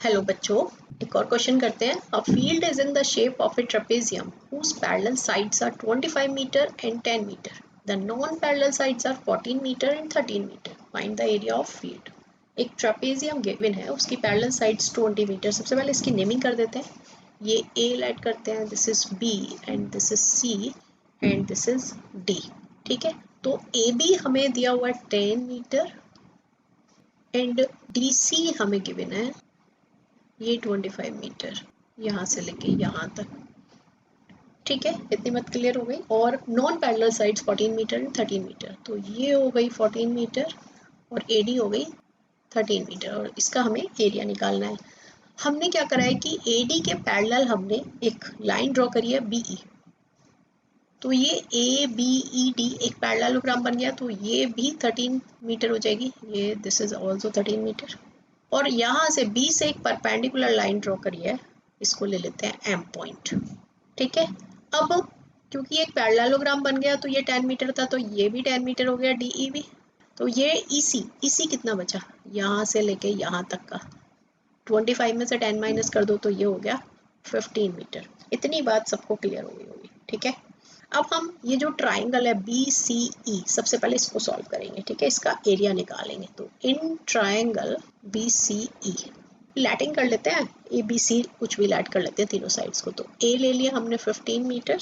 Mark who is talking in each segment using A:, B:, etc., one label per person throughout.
A: Hello बच्चों, एक और क्वेश्चन करते हैं। A field is in the shape of A trapezium whose parallel sides are 25 meter and 10 meter. The non-parallel sides are 14 meter and 13 meter. Find the area of field. एक trapezium given है, उसकी parallel sides 20 metre. सबसे पहले इसकी naming कर देते हैं। ये ए लाइट करते हैं, this is B and this is C and this is D. ठीक है, तो ए बी हमें दिया हुआ है 10 मीटर एंड डी सी हमें गिवन है ये 25 मीटर, यहाँ से लेके यहाँ तक। ठीक है, इतनी बात क्लियर हो गई। और non parallel sides 14 metre and 13 metre, तो ये हो गई 14 मीटर और एडी हो गई 13 मीटर, और इसका हमें एरिया निकालना है। हमने क्या करा है कि एडी के पैरेलल हमने एक लाइन ड्रॉ करी है बीई, तो ये ए बी ई डी एक पैरेललोग्राम बन गया, तो ये भी 13 मीटर हो जाएगी। ये दिस इज ऑल्सो 13 मीटर। और यहाँ से बी से एक परपेंडिकुलर लाइन ड्रॉ करी है, इसको ले लेते हैं एम पॉइंट। ठीक है, अब क्योंकि एक पैरेललोग्राम बन गया तो ये 10 मीटर था, तो ये भी 10 मीटर हो गया डीई भी। तो ये ईसी कितना बचा, यहाँ से लेके यहाँ तक का 25 में से 10 माइनस कर दो तो ये हो गया 15 मीटर। इतनी बात सबको क्लियर हो गई होगी। ठीक है, अब हम ये जो ट्राइंगल है बी सी ई, सबसे पहले इसको सॉल्व करेंगे। ठीक है, इसका एरिया निकालेंगे। तो in triangle B C E लैटिंग कर लेते हैं, ए बी सी कुछ भी लैट कर लेते हैं तीनों साइड्स को। तो ए ले लिया हमने 15 मीटर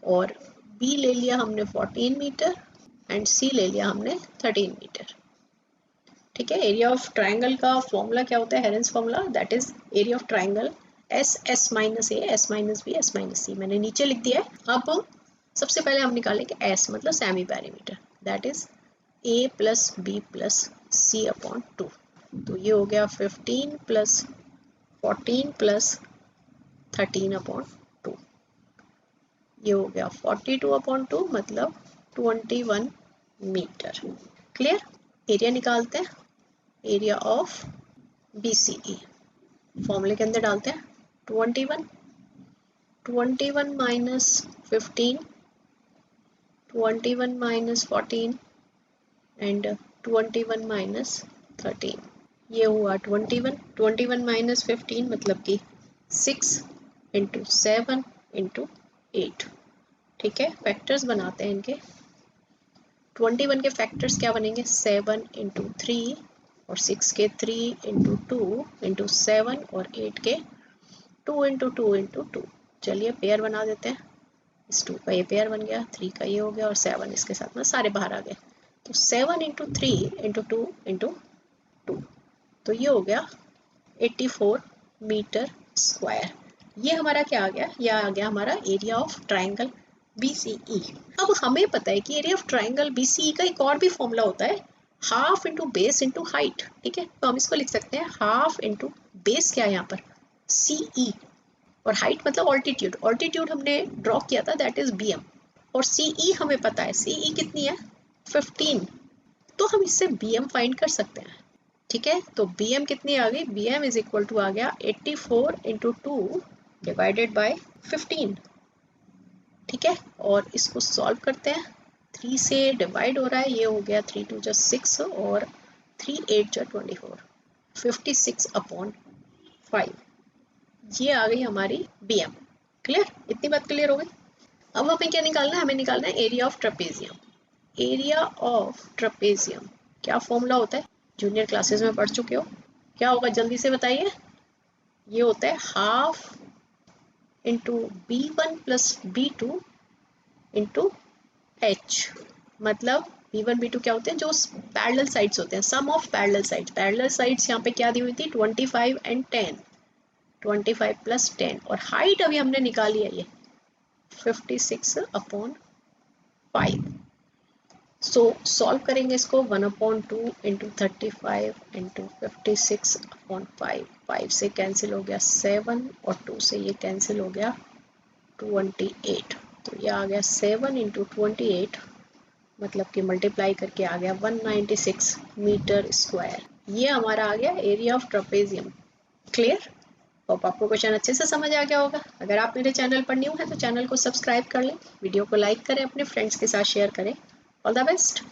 A: और बी ले लिया हमने 14 मीटर एंड सी ले लिया हमने 13 मीटर। ठीक है, एरिया ऑफ ट्राइंगल का फॉर्मूला क्या होता है, Heron's formula, that is area of triangle s minus a s minus b s minus c, मैंने नीचे लिख दिया है। अब सबसे पहले हम निकालेंगे एस मतलब semi perimeter, that is A plus B plus C upon 2। तो ये हो गया 15 प्लस 14 प्लस 13 अपॉन 2, ये हो गया 42 अपॉन 2 मतलब 21 मीटर। क्लियर, एरिया निकालते हैं। एरिया ऑफ बी सी ई फॉर्मूले के अंदर डालते हैं 21 माइनस 15, 21 माइनस 14 एंड 21 माइनस 13, ये हुआ 21 माइनस 15 मतलब कि 6 इंटू 7 इंटू 8। ठीक है, फैक्टर्स बनाते हैं इनके। 21 के फैक्टर्स क्या बनेंगे, 7 इंटू 3 और 6 के 3 इंटू 2 इंटू 7 और 8 के 2 इंटू 2 इंटू 2। चलिए पेयर बना देते हैं। इस 2 का ये पेयर बन गया, 3 का ये हो गया और 7 इसके साथ में सारे बाहर आ गए। तो 7 इंटू 3 इंटू 2 इंटू 2, तो ये हो गया 84 मीटर स्क्वायर। ये हमारा क्या आ गया, ये आ गया हमारा एरिया ऑफ ट्राइंगल BCE। अब हमें पता है कि एरिया ऑफ ट्राइंगल BCE का एक और भी फॉर्मूला होता है, half into base into height. ठीक है, तो हम इसको लिख सकते हैं हाफ इंटू बेस क्या है यहाँ पर CE, और हाइट मतलब ऑल्टीट्यूड। ऑल्टीट्यूड हमने ड्रॉ किया था, दैट इज BM, और CE हमें पता है, CE कितनी है 15, तो हम इससे BM फाइंड कर सकते हैं। ठीक है, तो BM कितनी आ गई, BM इज इक्वल टू आ गया 84 इंटू 2 डिवाइडेड बाई 15। ठीक है, और इसको सॉल्व करते हैं। 3 से डिवाइड हो रहा है, ये हो गया 3 2 just 6 और 3 8 just 24, 56 अपॉन 5, ये आ गई हमारी BM। क्लियर, इतनी बात क्लियर हो गई। अब हमें क्या निकालना है, हमें निकालना है area of trapezium. Area of trapezium क्या फॉर्मूला होता है, जूनियर क्लासेस में पढ़ चुके हो। क्या होगा जल्दी से बताइए, ये होता है half into B1 plus B2 into H, मतलब B1 B2 क्या होते हैं, जो पैरेलल साइड्स होते हैं, sum of parallel sides. Parallel sides यहाँ पे क्या दी हुई थी 25 एंड 10, 25 प्लस 10, और हाइट अभी हमने निकाली है ये 56 अपॉन 5। सो सॉल्व करेंगे इसको, 1/2 इंटू 35 इंटू 56 अपॉन 5, 5 से कैंसिल हो गया 7 और 2 से ये कैंसिल हो गया 28, तो ये आ गया 7 इंटू 28 मतलब कि मल्टीप्लाई करके आ गया 196 मीटर स्क्वायर। ये हमारा आ गया area of trapezium. Clear, hope आपको क्वेश्चन अच्छे से समझ आ गया होगा। अगर आप मेरे चैनल पर न्यू हैं तो चैनल को सब्सक्राइब कर लें, वीडियो को लाइक करें, अपने फ्रेंड्स के साथ शेयर करें। All the best.